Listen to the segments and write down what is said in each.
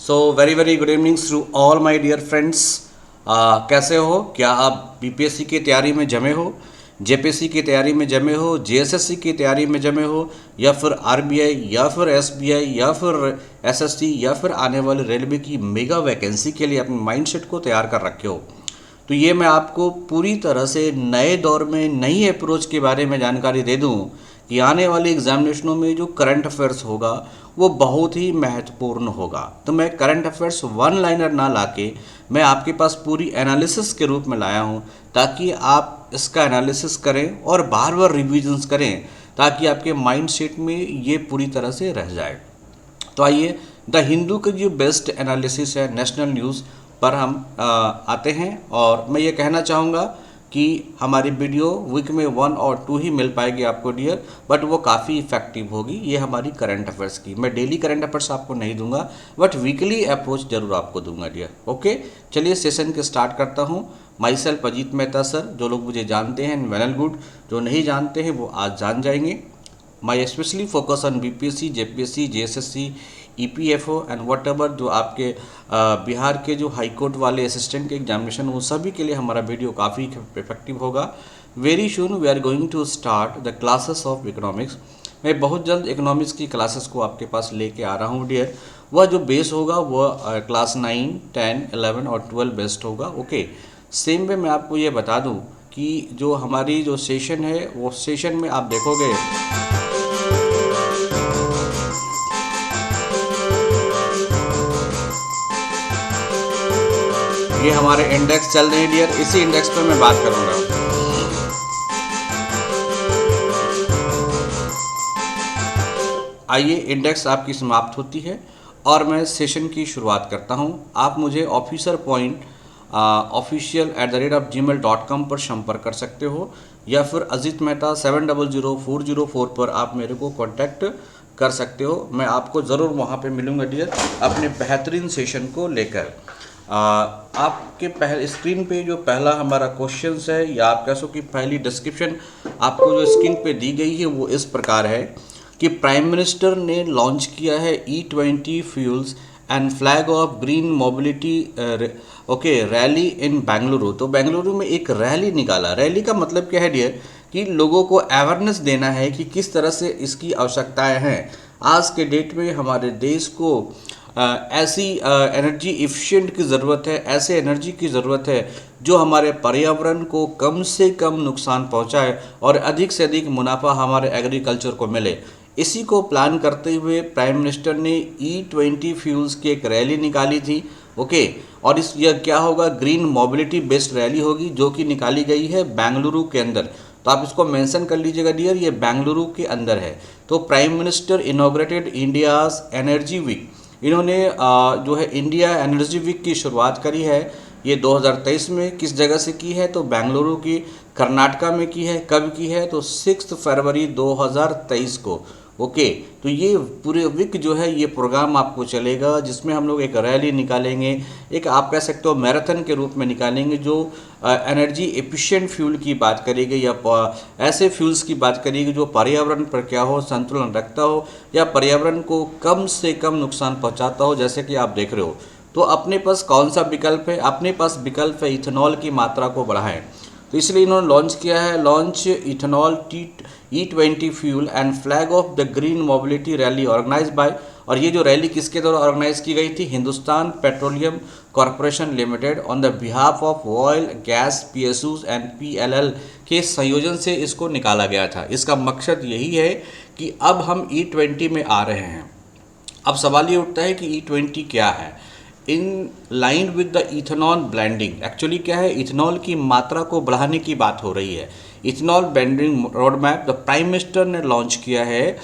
So very very good evening to all my dear friends. कैसे हो? क्या आप बीपीएससी की तैयारी में जमे हो, जेपीएससी की तैयारी में जमे हो, जेएसएससी की तैयारी में जमे हो, या फिर आरबीआई या फिर एसबीआई या फिर एसएससी या फिर आने वाले रेलवे की मेगा वैकेंसी के लिए अपने माइंडसेट को तैयार कर रखे हो? तो ये मैं आपको पूरी तरह से नए दौर में नई अप्रोच के बारे में जानकारी दे दूं कि आने वाले एग्जामिनेशनों में जो करंट अफेयर्स होगा वो बहुत ही महत्वपूर्ण होगा। तो मैं करंट अफेयर्स वन लाइनर ना लाके मैं आपके पास पूरी एनालिसिस के रूप में लाया हूँ, ताकि आप इसका एनालिसिस करें और बार बार रिविजन्स करें, ताकि आपके माइंड सेट में ये पूरी तरह से रह जाए। तो आइए, द हिंदू का जो बेस्ट एनालिसिस है नेशनल न्यूज़ पर हम आते हैं। और मैं ये कहना चाहूँगा कि हमारी वीडियो वीक में 1 और 2 ही मिल पाएगी आपको डियर, बट वो काफ़ी इफेक्टिव होगी। ये हमारी करंट अफेयर्स की, मैं डेली करंट अफेयर्स आपको नहीं दूंगा, बट वीकली अप्रोच जरूर आपको दूंगा डियर। ओके, चलिए सेशन के स्टार्ट करता हूँ। My self Ajit Mehta sir, जो लोग मुझे जानते हैं वेल एंड गुड, जो नहीं जानते हैं वो आज जान जाएंगे। My specially focus on BPSC, JPSC, JSSC, EPFO and whatever जो आपके बिहार के जो हाई कोर्ट वाले असिस्टेंट के एग्जामिनेशन, वो सभी के लिए हमारा वीडियो काफ़ी इफेक्टिव होगा। Very soon we are going to start the classes of economics. मैं बहुत जल्द इकोनॉमिक्स की क्लासेस को आपके पास लेके आ रहा हूँ डियर। वह जो बेस होगा वह क्लास 9, 10, 11 और 12 बेस्ट होगा। ओके, सेम वे मैं आपको ये बता दूँ कि जो हमारी जो सेशन है वो सेशन में आप देखोगे ये हमारे इंडेक्स चल रहे हैं डियर, इसी इंडेक्स पर मैं बात करूंगा। आइए, इंडेक्स आपकी समाप्त होती है और मैं सेशन की शुरुआत करता हूं। आप मुझे officer.official@gmail.com पर संपर्क कर सकते हो, या फिर अजीत मेहता 700404 पर आप मेरे को कांटेक्ट कर सकते हो। मैं आपको ज़रूर वहां पे मिलूंगा डियर, अपने बेहतरीन सेशन को लेकर। आपके पहले स्क्रीन पे जो पहला हमारा क्वेश्चन है, या आप कह सको कि पहली डिस्क्रिप्शन आपको जो स्क्रीन पे दी गई है वो इस प्रकार है कि प्राइम मिनिस्टर ने लॉन्च किया है E20 fuels and flag of green mobility okay rally इन बेंगलुरु। तो बेंगलुरु में एक रैली निकाला। रैली का मतलब क्या है डियर, कि लोगों को अवेयरनेस देना है कि किस तरह से इसकी आवश्यकताएं हैं। आज के डेट में हमारे देश को ऐसी एनर्जी इफ़िशिएंट की ज़रूरत है, ऐसे एनर्जी की ज़रूरत है जो हमारे पर्यावरण को कम से कम नुकसान पहुंचाए और अधिक से अधिक मुनाफा हमारे एग्रीकल्चर को मिले। इसी को प्लान करते हुए प्राइम मिनिस्टर ने E20 फ्यूल्स की एक रैली निकाली थी। ओके, और इस यह क्या होगा, ग्रीन मोबिलिटी बेस्ड रैली होगी, जो कि निकाली गई है बेंगलुरु के अंदर। तो आप इसको मेंशन कर लीजिएगा डियर, ये बेंगलुरु के अंदर है। तो prime minister inaugurated India's energy week, इन्होंने जो है इंडिया एनर्जी वीक की शुरुआत करी है। ये 2023 में किस जगह से की है, तो बेंगलुरु की, कर्नाटका में की है। कब की है, तो 6 फरवरी 2023 को। ओके, तो ये पूरे वीक जो है ये प्रोग्राम आपको चलेगा, जिसमें हम लोग एक रैली निकालेंगे, एक आप कह सकते हो मैराथन के रूप में निकालेंगे, जो एनर्जी एफिशिएंट फ्यूल की बात करेगी, या ऐसे फ्यूल्स की बात करेगी जो पर्यावरण पर क्या हो, संतुलन रखता हो, या पर्यावरण को कम से कम नुकसान पहुंचाता हो, जैसे कि आप देख रहे हो। तो अपने पास कौन सा विकल्प है? अपने पास विकल्प है इथेनॉल की मात्रा को बढ़ाएं। तो इसलिए इन्होंने लॉन्च किया है, launch ethanol E20 fuel and flag off the green mobility rally organize by. और ये जो रैली किसके द्वारा ऑर्गेनाइज की गई थी? Hindustan petroleum corporation limited on the behalf of oil, gas, PSUs and PLL के संयोजन से इसको निकाला गया था। इसका मकसद यही है कि अब हम E20 में आ रहे हैं। अब सवाल ये उठता है कि E20 क्या है? In line with the ethanol blending, actually क्या है, इथेनॉल की मात्रा को बढ़ाने की बात हो रही है। Ethanol blending road map the prime minister ने लॉन्च किया है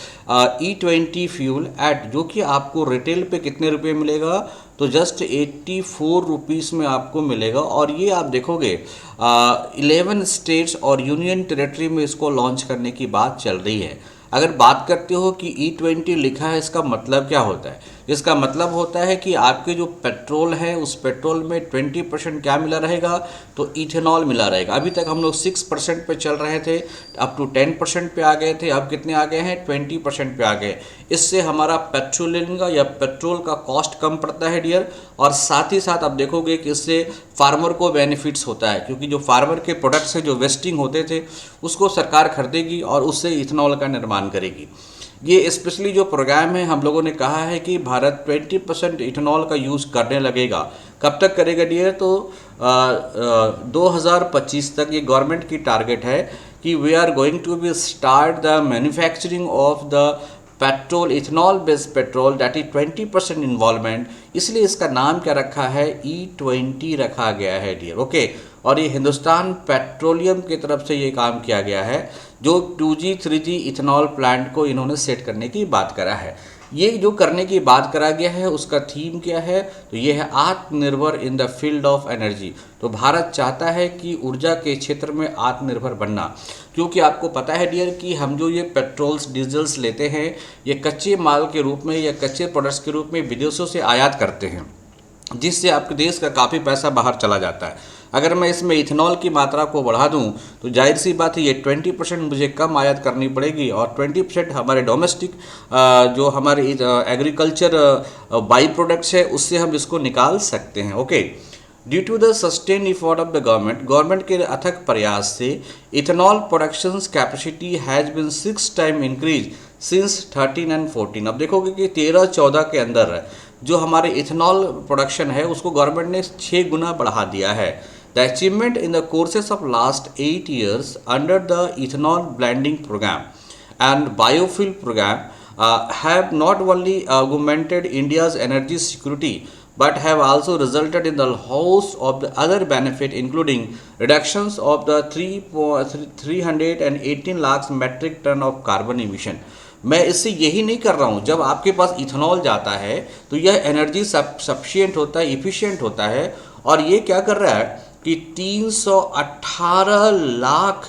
E20 फ्यूल एट, जो कि आपको रिटेल पे कितने रुपए मिलेगा, तो जस्ट 84 रुपीज़ में आपको मिलेगा। और ये आप देखोगे 11 स्टेट्स और यूनियन टेरेटरी में इसको लॉन्च करने की बात चल रही है। अगर बात करते हो कि E20 लिखा है, इसका मतलब क्या होता है? इसका मतलब होता है कि आपके जो पेट्रोल है उस पेट्रोल में 20% क्या मिला रहेगा, तो इथेनॉल मिला रहेगा। अभी तक हम लोग 6% पे चल रहे थे, अप टू 10% पे आ गए थे, अब कितने आ गए हैं, 20% पे आ गए। इससे हमारा पेट्रोलियम का या पेट्रोल का कॉस्ट कम पड़ता है डियर, और साथ ही साथ आप देखोगे कि इससे फार्मर को बेनिफिट्स होता है, क्योंकि जो फार्मर के प्रोडक्ट्स है जो वेस्टिंग होते थे उसको सरकार खरीदेगी और उससे इथेनॉल का निर्माण करेगी। ये स्पेशली जो प्रोग्राम है हम लोगों ने कहा है कि भारत 20% इथेनॉल का यूज़ करने लगेगा। कब तक करेगा डियर, तो 2025 तक ये गवर्नमेंट की टारगेट है कि we are going to be start the manufacturing of the petrol, ethanol based petrol, that is 20% involvement. इसलिए इसका नाम क्या रखा है, E20 रखा गया है डियर। ओके, और ये हिंदुस्तान पेट्रोलियम की तरफ से ये काम किया गया है, जो 2G 3G इथेनॉल प्लांट को इन्होंने सेट करने की बात करा है। ये जो करने की बात करा गया है उसका थीम क्या है, तो ये है आत्मनिर्भर in the field of energy. तो भारत चाहता है कि ऊर्जा के क्षेत्र में आत्मनिर्भर बनना, क्योंकि आपको पता है डियर कि हम जो ये पेट्रोल्स डीजल्स लेते हैं ये कच्चे माल के रूप में या कच्चे प्रोडक्ट्स के रूप में विदेशों से आयात करते हैं, जिससे आपके देश का काफ़ी पैसा बाहर चला जाता है। अगर मैं इसमें इथेनॉल की मात्रा को बढ़ा दूं तो जाहिर सी बात है ये 20% मुझे कम आयात करनी पड़ेगी, और 20% हमारे डोमेस्टिक जो हमारे एग्रीकल्चर बाई प्रोडक्ट्स है उससे हम इसको निकाल सकते हैं। Okay, due to the sustain effort of the government के अथक प्रयास से ethanol production capacity has been 6 time increase since 13 and 14। अब देखोगे कि 13-14 के अंदर जो हमारे इथेनॉल प्रोडक्शन है उसको गवर्नमेंट ने 6 गुना बढ़ा दिया है। The achievement in the courses of last 8 years under the ethanol blending program and biofuel program have not only augmented India's energy security but have also resulted in the host of the other benefit, including reductions of the 318 lakhs metric ton of carbon emission। मैं इससे यही नहीं कर रहा हूँ, जब आपके पास ethanol जाता है तो यह एनर्जी सफिशिएंट होता है, इफिशिएंट होता है, और ये क्या कर रहा है कि 318 लाख,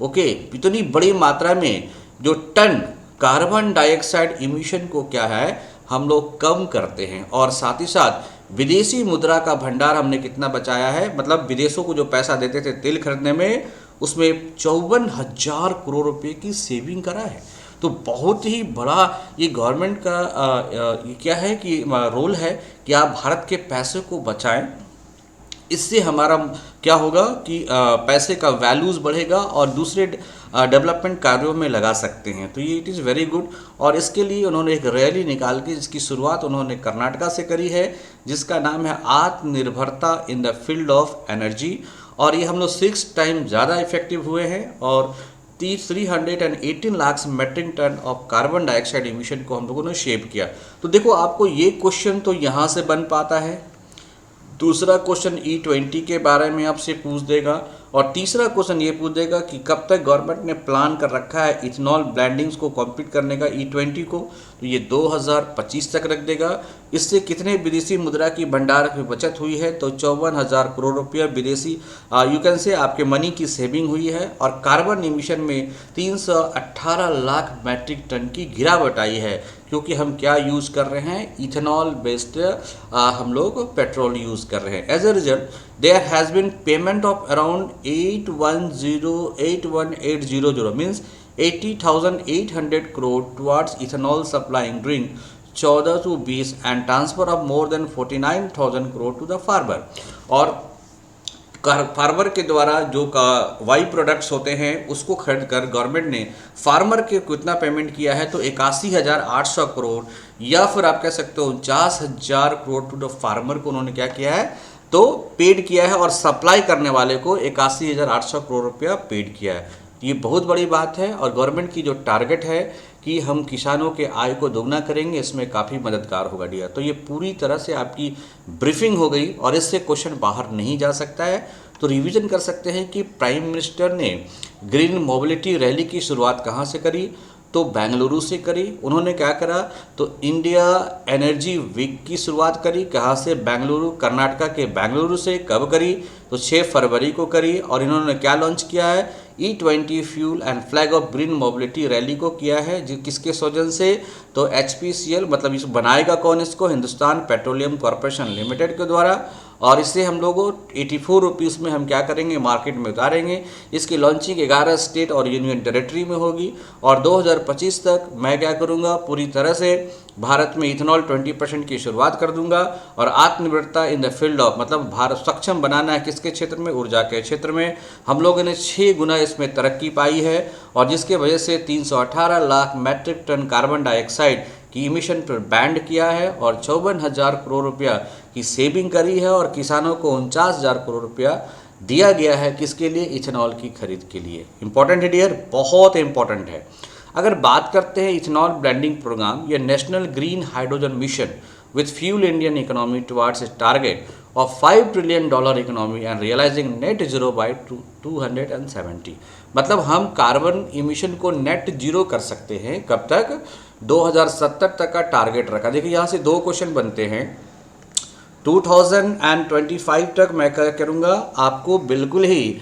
ओके, इतनी बड़ी मात्रा में जो टन कार्बन डाइऑक्साइड इमिशन को क्या है हम लोग कम करते हैं, और साथ ही साथ विदेशी मुद्रा का भंडार हमने कितना बचाया है, मतलब विदेशों को जो पैसा देते थे तेल खरीदने में उसमें 54,000 करोड़ रुपए की सेविंग करा है। तो बहुत ही बड़ा ये गवर्नमेंट का क्या है कि रोल है कि आप भारत के पैसे को बचाएं। इससे हमारा क्या होगा कि पैसे का वैल्यूज़ बढ़ेगा और दूसरे डेवलपमेंट कार्यों में लगा सकते हैं। तो ये इट इज़ वेरी गुड, और इसके लिए उन्होंने एक रैली निकाल के जिसकी शुरुआत उन्होंने कर्नाटका से करी है, जिसका नाम है आत्मनिर्भरता in the field of energy, और ये हम लोग 6 टाइम ज़्यादा इफेक्टिव हुए हैं, और 318 lakh metric ton of carbon dioxide emission को हम लोगों ने शेप किया। तो देखो आपको ये क्वेश्चन तो यहाँ से बन पाता है, दूसरा क्वेश्चन E20 के बारे में आपसे पूछ देगा, और तीसरा क्वेश्चन ये पूछ देगा कि कब तक गवर्नमेंट ने प्लान कर रखा है इथेनॉल ब्लेंडिंग्स को कंप्लीट करने का E20 को, तो ये 2025 तक रख देगा। इससे कितने विदेशी मुद्रा की भंडार की बचत हुई है, तो 54,000 करोड़ रुपया विदेशी यू कैन से आपके मनी की सेविंग हुई है, और कार्बन इमिशन में 318 लाख मैट्रिक टन की गिरावट आई है, क्योंकि हम क्या यूज़ कर रहे हैं, इथेनॉल बेस्ड हम लोग पेट्रोल यूज़ कर रहे हैं। As a result there has been payment of around 81800 means 80,800 crore towards ethanol supplying during 14 to 20 and transfer of more than 49,000 crore to the farmer. और फार्मर के द्वारा जो वाई प्रोडक्ट्स होते हैं उसको खरीद कर गवर्नमेंट ने फार्मर के कितना पेमेंट किया है, तो 81,800 करोड़, या फिर आप कह सकते हो 49,000 करोड़ टू द फार्मर को उन्होंने क्या किया है, तो पेड किया है, और सप्लाई करने वाले को 81,800 करोड़ रुपया पेड किया है। ये बहुत बड़ी बात है, और गवर्नमेंट की जो टारगेट है कि हम किसानों के आय को दोगुना करेंगे, इसमें काफ़ी मददगार होगा डियर। तो ये पूरी तरह से आपकी ब्रीफिंग हो गई, और इससे क्वेश्चन बाहर नहीं जा सकता है। तो रिवीजन कर सकते हैं कि प्राइम मिनिस्टर ने ग्रीन मोबिलिटी रैली की शुरुआत कहाँ से करी, तो बेंगलुरु से करी। उन्होंने क्या करा, तो इंडिया एनर्जी वीक की शुरुआत करी, कहाँ से, बेंगलुरु, कर्नाटका के बेंगलुरु से। कब करी, तो 6 फरवरी को करी, और इन्होंने क्या लॉन्च किया है, E20 fuel and flag of green mobility rally को किया है, जो किसके सौजन से, तो HPCL मतलब इस बनाएगा कौन इसको, हिंदुस्तान पेट्रोलियम कॉरपोरेशन लिमिटेड के द्वारा। और इसे हम लोगों 84 रुपीज़ में हम क्या करेंगे, मार्केट में उतारेंगे। इसकी लॉन्चिंग 11 स्टेट और यूनियन टेरिटरी में होगी और 2025 तक मैं क्या करूँगा, पूरी तरह से भारत में इथेनॉल 20% की शुरुआत कर दूंगा। और आत्मनिर्भरता इन द फील्ड ऑफ, मतलब भारत सक्षम बनाना है किसके क्षेत्र में, ऊर्जा के क्षेत्र में। हम लोगों ने 6 गुना इसमें तरक्की पाई है और जिसके वजह से 318 lakh metric ton carbon dioxide की इमिशन पर बैंड किया है और 54,000 करोड़ रुपया की सेविंग करी है और किसानों को 49,000 करोड़ रुपया दिया गया है, किसके लिए, इथेनॉल की खरीद के लिए। इंपॉर्टेंट है डियर, बहुत इंपॉर्टेंट है। अगर बात करते हैं इथेनॉल ब्लेंडिंग प्रोग्राम, यह national green hydrogen mission with fuel Indian economy towards a target of $5 trillion economy and realizing net zero by 2070। मतलब हम कार्बन इमिशन को नेट जीरो कर सकते हैं, कब तक, 2070 तक का टारगेट रखा। देखिए यहाँ से 2 क्वेश्चन बनते हैं। 2025 तक मैं क्या करूँगा, आपको बिल्कुल ही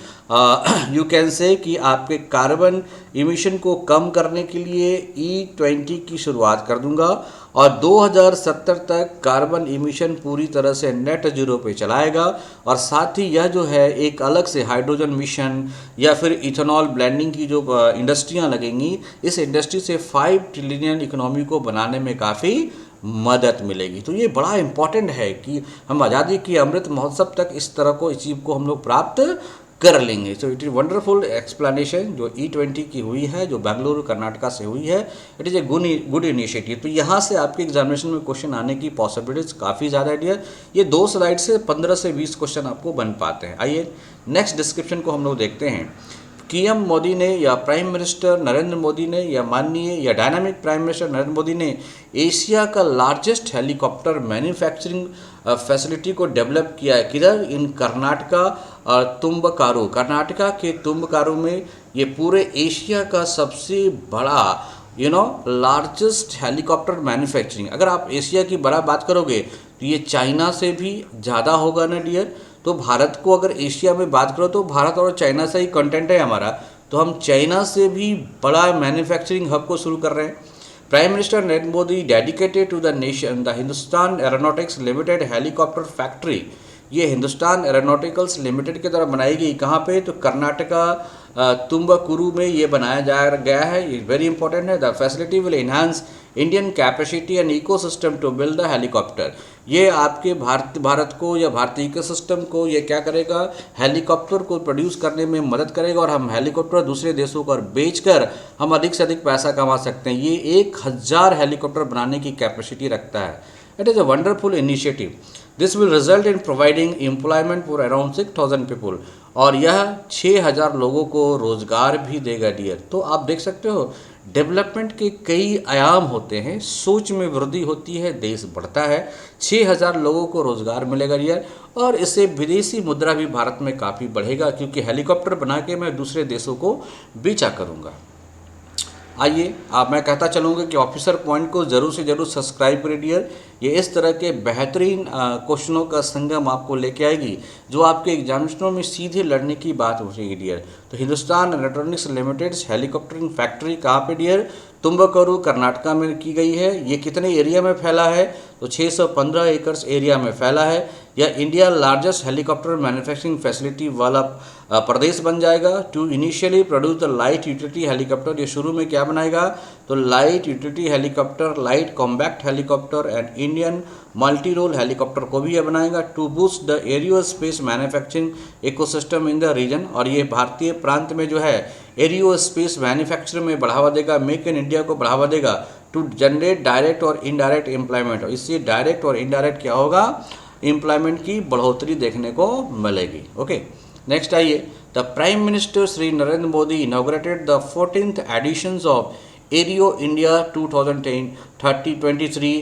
यू कैन से कि आपके कार्बन इमिशन को कम करने के लिए E20 की शुरुआत कर दूंगा और 2070 तक कार्बन इमिशन पूरी तरह से नेट जीरो पे चलाएगा। और साथ ही यह जो है एक अलग से हाइड्रोजन मिशन या फिर इथेनॉल ब्लेंडिंग की जो इंडस्ट्रियां लगेंगी, इस इंडस्ट्री से 5 ट्रिलियन इकोनॉमी को बनाने में काफ़ी मदद मिलेगी। तो ये बड़ा इंपॉर्टेंट है कि हम आज़ादी की अमृत महोत्सव तक इस तरह को अचीव को हम लोग प्राप्त कर लेंगे। So it is wonderful explanation जो E20 की हुई है, जो बेंगलुरु कर्नाटका से हुई है। It is a good initiative. तो यहाँ से आपके एग्जामिनेशन में क्वेश्चन आने की पॉसिबिलिटीज काफ़ी ज़्यादा है डियर। ये 2 स्लाइड से 15 से 20 क्वेश्चन आपको बन पाते हैं। आइए नेक्स्ट डिस्क्रिप्शन को हम लोग देखते हैं। पीएम मोदी ने या प्राइम मिनिस्टर नरेंद्र मोदी ने या माननीय या dynamic prime minister Narendra Modi ने एशिया का लार्जेस्ट हेलीकॉप्टर मैन्युफैक्चरिंग फैसिलिटी को डेवलप किया है, किधर, इन कर्नाटका तुंबकारू, कर्नाटका के तुंबकारू में। ये पूरे एशिया का सबसे बड़ा लार्जेस्ट हेलीकॉप्टर मैन्युफैक्चरिंग। अगर आप एशिया की बड़ा बात करोगे तो ये चाइना से भी ज़्यादा होगा ना डियर। तो भारत को अगर एशिया में बात करो तो भारत और चाइना से ही कंटेंट है हमारा, तो हम चाइना से भी बड़ा मैन्युफैक्चरिंग हब को शुरू कर रहे हैं। Prime minister Narendra Modi dedicated to the nation the Hindustan aeronautics limited helicopter factory. ये हिंदुस्तान एरोनॉटिकल्स लिमिटेड के द्वारा बनाई गई, कहाँ पे, तो कर्नाटका तुंबकुरू में ये बनाया गया है। ये वेरी इंपॉर्टेंट है। The facility will enhance Indian capacity and ecosystem to build the helicopter. ये आपके भारत को या भारतीय इकोसिस्टम को ये क्या करेगा, हेलीकॉप्टर को प्रोड्यूस करने में मदद करेगा और हम हेलीकॉप्टर दूसरे देशों को बेचकर हम अधिक से अधिक पैसा कमा सकते हैं। ये 1000 हेलीकॉप्टर बनाने की कैपेसिटी रखता है। It is a wonderful initiative. This will result in providing employment for around 6000 people. और यह 6000 लोगों को रोजगार भी देगा डियर। तो आप देख सकते हो डेवलपमेंट के कई आयाम होते हैं, सोच में वृद्धि होती है, देश बढ़ता है। 6000 लोगों को रोजगार मिलेगा डियर और इससे विदेशी मुद्रा भी भारत में काफ़ी बढ़ेगा, क्योंकि हेलीकॉप्टर बना के मैं दूसरे देशों को बेचा करूँगा। आइए अब मैं कहता चलूँगा कि ऑफिसर पॉइंट को ज़रूर से ज़रूर सब्सक्राइब करें डियर। ये इस तरह के बेहतरीन क्वेश्चनों का संगम आपको लेके आएगी जो आपके एग्जामिनेशनों में सीधे लड़ने की बात हो रही है डियर। तो हिंदुस्तान इलेक्ट्रॉनिक्स लिमिटेड हेलीकॉप्टरिंग फैक्ट्री कहाँ पे डियर, तुंबकरू कर्नाटका में की गई है। ये कितने एरिया में फैला है, तो 615 एकड़ एरिया में फैला है। यह India largest helicopter manufacturing facility वाला प्रदेश बन जाएगा। To initially produce the light utility helicopter. ये शुरू में क्या बनाएगा, तो light utility helicopter, light combat helicopter and Indian multi role helicopter को भी यह बनाएगा। To boost the aerospace manufacturing ecosystem in the region. और ये भारतीय प्रांत में जो है एरियो स्पेस मैन्युफैक्चरिंग में बढ़ावा देगा, मेक इन इंडिया को बढ़ावा देगा। टू जनरेट डायरेक्ट और इनडायरेक्ट एम्प्लॉयमेंट। इससे डायरेक्ट और इनडायरेक्ट क्या होगा, एम्प्लॉयमेंट की बढ़ोतरी देखने को मिलेगी। ओके नेक्स्ट आइए। The prime minister Shri Narendra Modi inaugurated the 14th editions of aero India 2023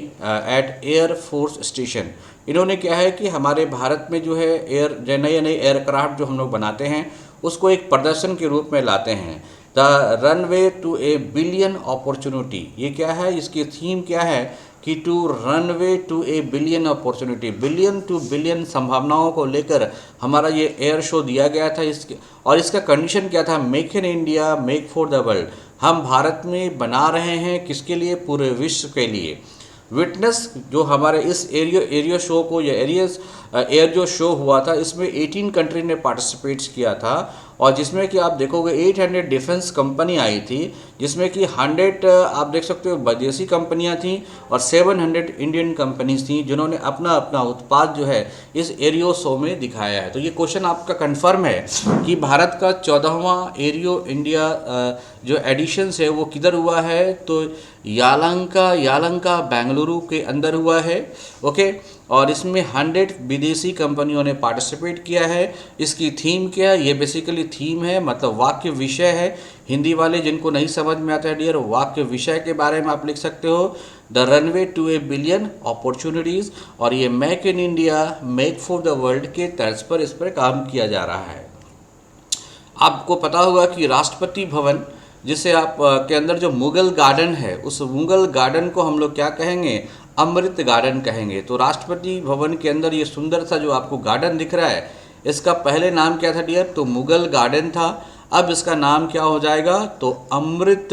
at air force station. इन्होंने क्या है कि हमारे भारत में जो है नए एयरक्राफ्ट जो हम लोग बनाते हैं उसको एक प्रदर्शन के रूप में लाते हैं। The runway to a billion opportunity, ये क्या है, इसकी थीम क्या है कि to runway to a billion opportunity, billion to billion संभावनाओं को लेकर हमारा ये एयर शो दिया गया था। इसके और इसका कंडीशन क्या था, make in India make for the world, हम भारत में बना रहे हैं किसके लिए, पूरे विश्व के लिए। विटनेस जो हमारे इस एरियो शो को, या एयर जो शो हुआ था, इसमें 18 कंट्री ने पार्टिसिपेट किया था, और जिसमें कि आप देखोगे 800 डिफेंस कंपनी आई थी, जिसमें कि 100 आप देख सकते हो विदेशी कंपनियां थीं और 700 इंडियन कंपनीज थीं, जिन्होंने अपना अपना उत्पाद जो है इस एरियो शो में दिखाया है। तो ये क्वेश्चन आपका कंफर्म है कि भारत का 14वां एरियो इंडिया जो एडिशंस है वो किधर हुआ है, तो यालंका बेंगलुरु के अंदर हुआ है। ओके, और इसमें 100 विदेशी कंपनियों ने पार्टिसिपेट किया है। इसकी थीम क्या है, ये बेसिकली थीम है, मतलब वाक्य विषय है। हिंदी वाले जिनको नहीं समझ में आता है डियर, वाक्य विषय के बारे में आप लिख सकते हो the runway to a billion opportunities, और ये make in India make for the world के तर्ज पर इस पर काम किया जा रहा है। आपको पता होगा कि राष्ट्रपति भवन जिसे आप के अंदर जो मुगल गार्डन है, उस मुगल गार्डन को हम लोग क्या कहेंगे, अमृत गार्डन कहेंगे। तो राष्ट्रपति भवन के अंदर ये सुंदर सा जो आपको गार्डन दिख रहा है, इसका पहले नाम क्या था डियर, तो मुगल गार्डन था। अब इसका नाम क्या हो जाएगा, तो अमृत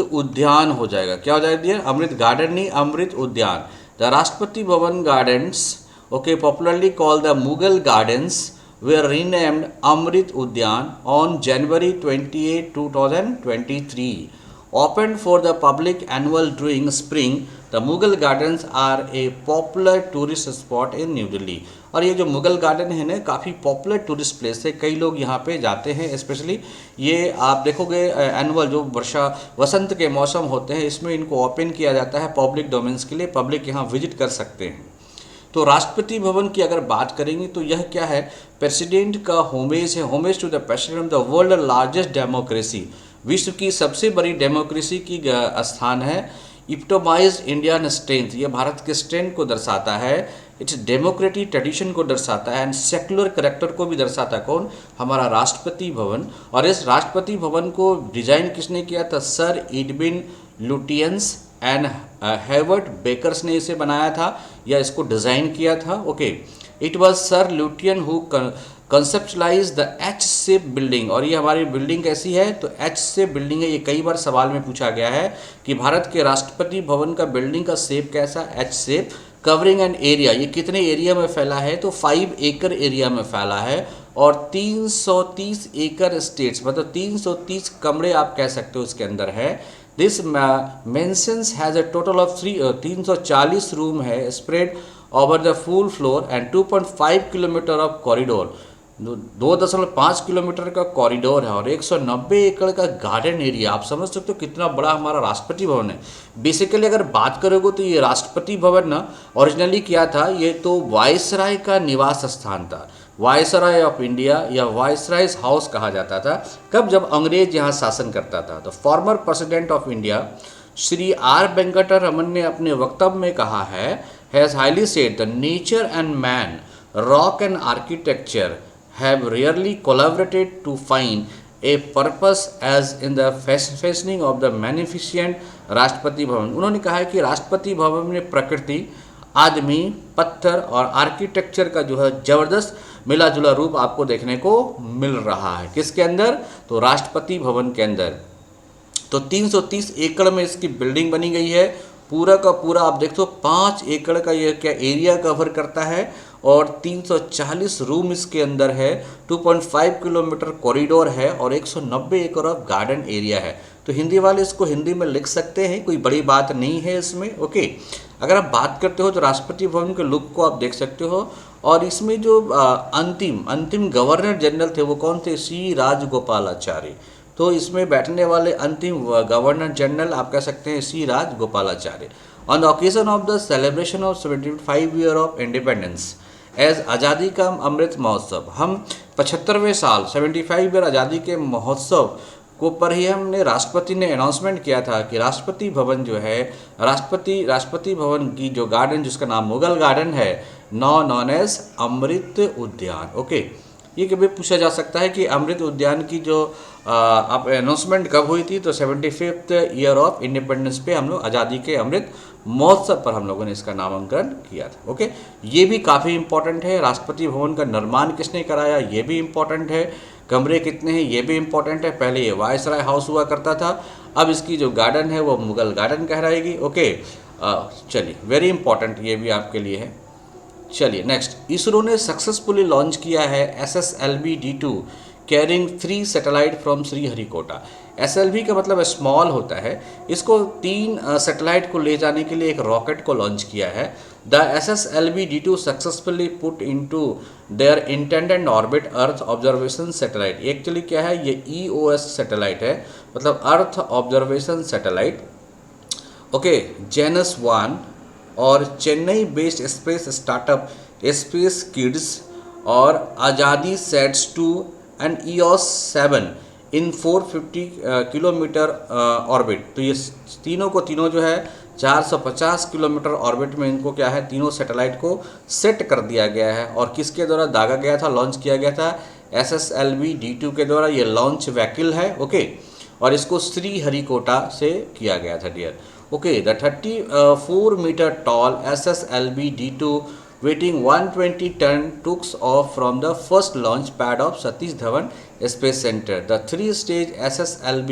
उद्यान हो जाएगा। क्या हो जाएगा डियर, अमृत गार्डन नहीं, अमृत उद्यान। The Rashtrapati Bhavan gardens, okay, popularly called the Mughal gardens, were renamed Amrit Udyan on January 28, 2023. Opened for the public annual during spring, the Mughal Gardens are a popular tourist spot in New Delhi. और ये जो Mughal garden है ना, काफ़ी popular tourist place है, कई लोग यहाँ पे जाते हैं। स्पेशली ये आप देखोगे एनुअल जो वसंत के मौसम होते हैं, इसमें इनको ओपन किया जाता है पब्लिक डोमेन्स के लिए, पब्लिक यहाँ विजिट कर सकते हैं। तो राष्ट्रपति भवन की अगर बात करेंगे तो यह क्या है, प्रेसिडेंट का होमेज है, homage to the president of the world largest democracy, विश्व की सबसे बड़ी डेमोक्रेसी की स्थान है। इप्टोमाइज इंडियन स्ट्रेंथ, ये भारत के स्ट्रेंथ को दर्शाता है, इट्स डेमोक्रेटिक ट्रेडिशन को दर्शाता है, एंड सेक्युलर करेक्टर को भी दर्शाता है। कौन, हमारा राष्ट्रपति भवन। और इस राष्ट्रपति भवन को डिजाइन किसने किया था, sir Edwin Lutyens and Herbert Bakers ने इसे बनाया था या इसको डिज़ाइन किया था। Okay, it was sir Lutyen who conceptualize the H shape building. और ये हमारी बिल्डिंग कैसी है, तो एच शेप बिल्डिंग है। ये कई बार सवाल में पूछा गया है कि भारत के राष्ट्रपति भवन का बिल्डिंग का शेप कैसा, H shape. Covering an area, ये कितने एरिया में फैला है, तो 5 एकड़ एरिया में फैला है, और 330 एकड़ स्टेट्स, मतलब 330 कमरे आप कह सकते हो इसके अंदर है। This mansions has a total of 340 room है, spread over the full floor, and 2.5 kilometre of corridor, 2.5 kilometre का कॉरिडोर है, और 190 एकड़ का गार्डन एरिया। आप समझ सकते हो कितना बड़ा हमारा राष्ट्रपति भवन है। बेसिकली अगर बात करोगे तो ये राष्ट्रपति भवन ना ओरिजिनली क्या था, ये तो वायसराय का निवास स्थान था, वायसराय ऑफ इंडिया या वायसरायज हाउस कहा जाता था। कब, जब अंग्रेज यहाँ शासन करता था। तो former president of India Shri R Venkataraman ने अपने वक्तव्य में कहा है, has highly said the nature and man, rock and architecture have rarely collaborated to find a purpose as in the fashioning of the magnificent Rashtrapati Bhavan. उन्होंने कहा है कि राष्ट्रपति भवन में प्रकृति, आदमी, पत्थर और आर्किटेक्चर का जो है जबरदस्त मिला जुला रूप आपको देखने को मिल रहा है। किसके अंदर, तो राष्ट्रपति भवन के अंदर। तो 330 एकड़ में इसकी बिल्डिंग बनी गई है। पूरा का पूरा आप देखो 5 एकड़ का ये क्या एरिया कवर करता है, और 340 रूम इसके अंदर है, 2.5 किलोमीटर कॉरिडोर है, और 190 एकड़ ऑफ गार्डन एरिया है। तो हिंदी वाले इसको हिंदी में लिख सकते हैं, कोई बड़ी बात नहीं है इसमें। ओके, अगर आप बात करते हो तो राष्ट्रपति भवन के लुक को आप देख सकते हो। और इसमें जो अंतिम गवर्नर जनरल थे वो कौन थे, सी राजगोपालाचारी। तो इसमें बैठने वाले अंतिम गवर्नर जनरल आप कह सकते हैं C Rajagopalachari. On the occasion of the celebration of 75 year of independence as Azadi Ka Amrit Mahotsav, हम 75वें साल 75 ईयर आज़ादी के महोत्सव को पर ही हमने राष्ट्रपति ने अनाउंसमेंट किया था कि राष्ट्रपति भवन जो है, राष्ट्रपति भवन की जो गार्डन जिसका नाम मुगल गार्डन है, नाउ नॉन एज अमृत उद्यान। ओके, ये कभी पूछा जा सकता है कि अमृत उद्यान की जो अब अनाउंसमेंट कब हुई थी, तो 75th ईयर ऑफ इंडिपेंडेंस पे हम लोग आज़ादी के अमृत महोत्सव पर हम लोगों ने इसका नामांकन किया था। ओके, ये भी काफ़ी इंपॉर्टेंट है। राष्ट्रपति भवन का निर्माण किसने कराया, ये भी इंपॉर्टेंट है। कमरे कितने हैं, ये भी इंपॉर्टेंट है। पहले ये वायसराय हाउस हुआ करता था, अब इसकी जो गार्डन है वो मुगल गार्डन कहलाएगी। ओके, चलिए, वेरी इंपॉर्टेंट, ये भी आपके लिए है। चलिए नेक्स्ट, इसरो ने सक्सेसफुली लॉन्च किया है SSLV-D2 carrying 3 satellite from Sriharikota. SLV का मतलब स्मॉल होता है। इसको 3 सैटेलाइट को ले जाने के लिए एक रॉकेट को लॉन्च किया है। The SSLV-D2 successfully put into their intended orbit earth observation satellite. Actually क्या है, ये EOS सैटेलाइट है, मतलब earth observation satellite. Okay, Janus 1 और Chennai based space startup space kids और Azaadi sats 2 and EOS 7 in 450 kilometer orbit. तो ये तीनों जो है 450 किलोमीटर ऑर्बिट में इनको क्या है, तीनों सैटेलाइट को सेट कर दिया गया है। और किसके द्वारा दागा गया था, लॉन्च किया गया था, SSLV-D2 के द्वारा। ये लॉन्च व्हीकल है। ओके, और इसको श्रीहरिकोटा से किया गया था dear. Okay, the 34 meter tall SSLV-D2 weighing 120 ton took off from the first launch pad of Satish Dhawan space centre. The 3-stage SSLV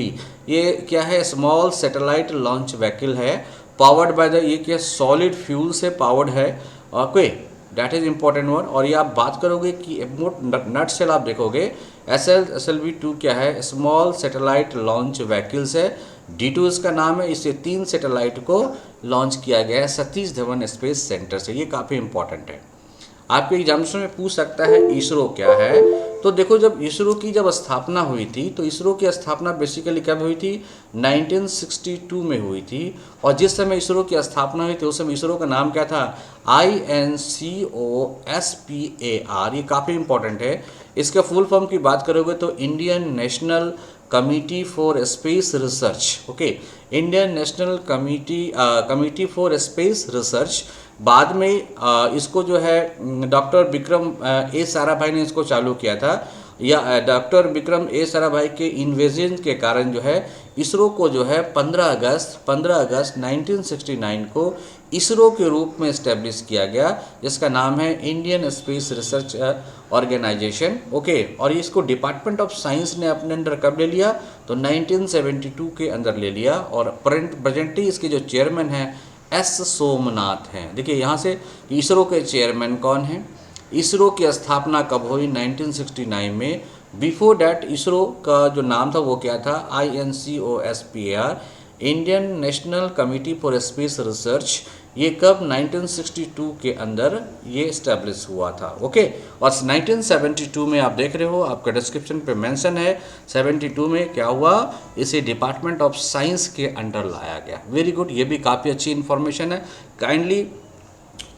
ये क्या है, स्मॉल सैटेलाइट लॉन्च व्हीकल है, पावर्ड बाय द, ये क्या सॉलिड फ्यूल से पावर्ड है। Okay, that is important one. और ये आप बात करोगे कि नट सेल आप देखोगे, SSLV-2 क्या है, स्मॉल सैटेलाइट लॉन्च व्हीकल्स है। D2 इसका नाम है। इससे 3 सैटेलाइट को लॉन्च किया गया है सतीश धवन स्पेस सेंटर से। ये काफ़ी इंपॉर्टेंट है, आपके एग्जामिनेशन में पूछ सकता है इसरो क्या है। तो देखो, जब इसरो की स्थापना हुई थी, तो इसरो की स्थापना बेसिकली कब हुई थी, 1962 में हुई थी। और जिस समय इसरो की स्थापना हुई थी उस समय इसरो का नाम क्या था, INCOSPAR। ये काफ़ी इंपॉर्टेंट है। इसका फुल फॉर्म की बात करोगे तो Indian national committee for space research. Okay, Indian national committee for space research. बाद में इसको जो है डॉक्टर विक्रम ए साराभाई ने इसको चालू किया था, या डॉक्टर विक्रम ए साराभाई के इन्वेजन के कारण जो है इसरो को जो है 15 अगस्त 1969 को इसरो के रूप में इस्टेब्लिश किया गया, जिसका नाम है Indian space research organization. Okay, और इसको डिपार्टमेंट ऑफ साइंस ने अपने अंडर कब ले लिया, तो 1972 के अंदर ले लिया। और प्रेजेंटली इसके जो चेयरमैन हैं S सोमनाथ हैं। देखिए यहाँ से इसरो के चेयरमैन कौन हैं। इसरो की स्थापना कब हुई, 1969 में। बिफोर डैट इसरो का जो नाम था वो क्या था, INCOSPAR, Indian national committee for space research. ये कब, 1962 के अंदर ये इस्टेब्लिश हुआ था। ओके, और 1972 में आप देख रहे हो, आपका डिस्क्रिप्शन पे मेंशन है, 72 में क्या हुआ, इसे डिपार्टमेंट ऑफ साइंस के अंडर लाया गया। वेरी गुड, ये भी काफ़ी अच्छी इन्फॉर्मेशन है। काइंडली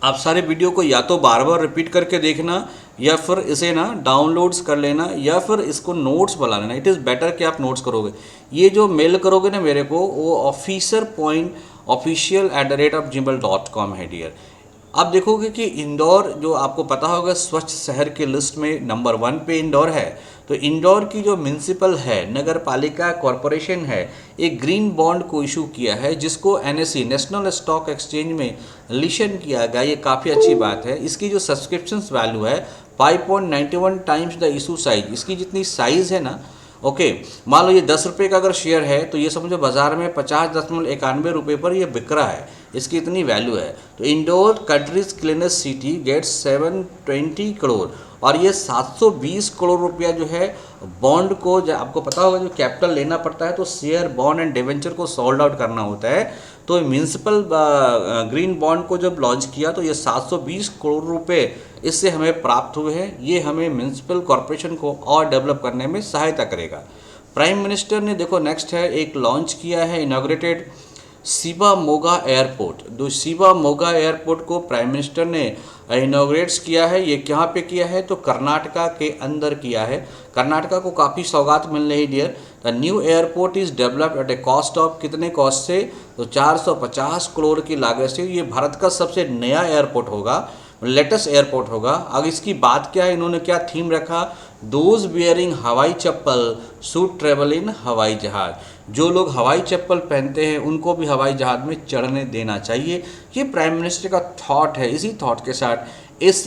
आप सारे वीडियो को या तो बार बार रिपीट करके देखना, या फिर इसे ना डाउनलोड्स कर लेना, या फिर इसको नोट्स बना लेना। इट इज़ बेटर कि आप नोट्स करोगे। ये जो मेल करोगे ना मेरे को, वो officer.official@gmail.com है डियर। आप देखोगे कि इंदौर, जो आपको पता होगा स्वच्छ शहर के लिस्ट में नंबर 1 पे इंदौर है। तो इंदौर की जो म्यूनसिपल है, नगर पालिका कॉरपोरेशन है, एक ग्रीन बॉन्ड को इशू किया है, जिसको NSE नेशनल स्टॉक एक्सचेंज में लिशन किया गया। ये काफ़ी अच्छी बात है। इसकी जो सब्सक्रिप्शन वैल्यू है 5.91 टाइम्स द इशू साइज। इसकी जितनी साइज़ है ना, ओके, मान लो ये 10 रुपये का अगर शेयर है, तो ये समझो बाजार में 50.91 रुपये पर ये बिक रहा है, इसकी इतनी वैल्यू है। तो Indore countries cleanest city gets 720 crore, और ये 720 करोड़ रुपया जो है बॉन्ड को, आपको पता होगा जो कैपिटल लेना पड़ता है तो शेयर, बॉन्ड एंड डिवेंचर को सोल्ड आउट करना होता है। तो म्यूनसिपल ग्रीन बॉन्ड को जब लॉन्च किया तो ये 720 करोड़ रुपए इससे हमें प्राप्त हुए हैं। ये हमें म्यूनसिपल कॉरपोरेशन को और डेवलप करने में सहायता करेगा। प्राइम मिनिस्टर ने देखो नेक्स्ट है, एक लॉन्च किया है, इनॉग्रेटेड शिवामोगा एयरपोर्ट। जो शिवामोगा एयरपोर्ट को प्राइम मिनिस्टर ने इनॉग्रेट्स किया है। ये कहाँ पे किया है, तो कर्नाटका के अंदर किया है। कर्नाटका को काफ़ी सौगात मिल रही dear. The new airport is developed at a cost of, कितने कॉस्ट से, तो 450 करोड़ की लागत से। ये भारत का सबसे नया एयरपोर्ट होगा, लेटेस्ट एयरपोर्ट होगा। अब इसकी बात क्या है, इन्होंने क्या थीम रखा, दोज बियरिंग हवाई चप्पल शुड ट्रेवल इन हवाई जहाज, जो लोग हवाई चप्पल पहनते हैं उनको भी हवाई जहाज में चढ़ने देना चाहिए। ये प्राइम मिनिस्टर का थॉट है। इसी थॉट के साथ इस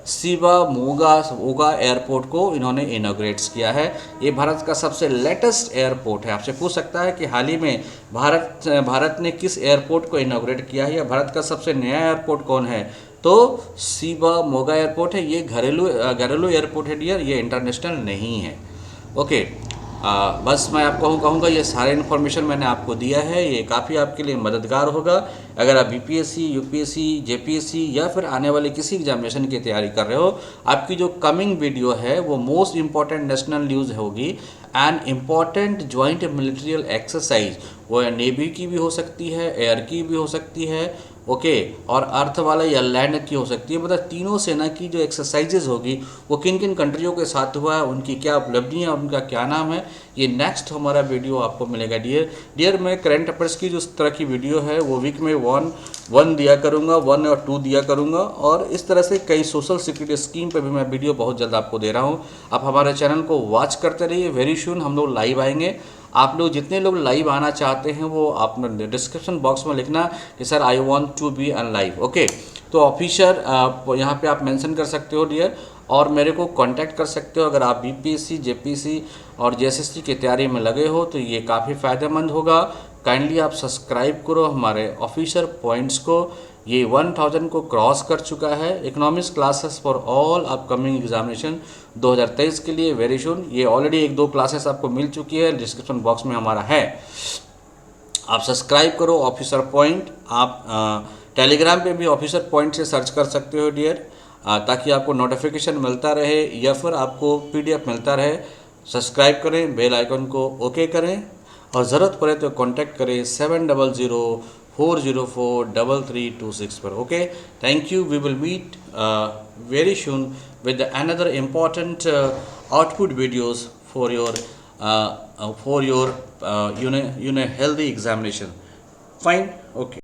शिवामोगा एयरपोर्ट को इन्होंने इनॉग्रेट किया है। ये भारत का सबसे लेटेस्ट एयरपोर्ट है। आपसे पूछ सकता है कि हाल ही में भारत ने किस एयरपोर्ट को इनॉग्रेट किया है या भारत का सबसे नया एयरपोर्ट कौन है, तो शिवामोगा एयरपोर्ट है। ये घरेलू एयरपोर्ट है डियर, ये इंटरनेशनल नहीं है। ओके, बस मैं आपको कहूँगा ये सारे इन्फॉर्मेशन मैंने आपको दिया है, ये काफ़ी आपके लिए मददगार होगा। अगर आप बीपीएससी, यूपीएससी, जेपीएससी या फिर आने वाले किसी एग्जामिनेशन की तैयारी कर रहे हो, आपकी जो कमिंग वीडियो है वो मोस्ट इम्पॉर्टेंट नेशनल न्यूज़ होगी एंड इम्पॉर्टेंट ज्वाइंट मिलिट्रियल एक्सरसाइज, वो नेवी की भी हो सकती है, एयर की भी हो सकती है, ओके, और अर्थ वाला या लैंड की हो सकती है। मतलब तीनों सेना की जो एक्सरसाइजेज होगी वो किन किन कंट्रियों के साथ हुआ है, उनकी क्या उपलब्धियाँ, उनका क्या नाम है, ये नेक्स्ट हमारा वीडियो आपको मिलेगा डियर। मैं करंट अफेयर्स की जो इस तरह की वीडियो है वो वीक में वन दिया करूँगा, 1 और 2 दिया करूँगा, और इस तरह से कई सोशल सिक्योरिटी स्कीम पर भी मैं वीडियो बहुत जल्द आपको दे रहा हूँ। आप हमारे चैनल को वॉच करते रहिए। वेरी सून हम लोग लाइव आएंगे। आप लोग जितने लोग लाइव आना चाहते हैं वो आप डिस्क्रिप्शन बॉक्स में लिखना कि sir I want to be on live, okay. तो ऑफिशियल यहाँ पे आप मेंशन कर सकते हो डियर, और मेरे को कांटेक्ट कर सकते हो अगर आप बीपीएससी, जेपीएससी और जेएसएससी की तैयारी में लगे हो, तो ये काफ़ी फ़ायदेमंद होगा। काइंडली आप सब्सक्राइब करो हमारे ऑफिशियल पॉइंट्स को। ये 1000 को क्रॉस कर चुका है। Economics classes for all upcoming examination 2023 के लिए वेरी सून। ये ऑलरेडी 1-2 क्लासेस आपको मिल चुकी है, डिस्क्रिप्शन बॉक्स में हमारा है। आप सब्सक्राइब करो ऑफिसर पॉइंट। आप टेलीग्राम पे भी ऑफिसर पॉइंट से सर्च कर सकते हो डियर, ताकि आपको नोटिफिकेशन मिलता रहे या फिर आपको पीडीएफ मिलता रहे। सब्सक्राइब करें, बेल आइकन को ओके करें, और ज़रूरत पड़े तो कांटेक्ट करें 7004043326 पर, okay. Thank you. We will meet very soon with another important output videos for your healthy examination. Fine, okay.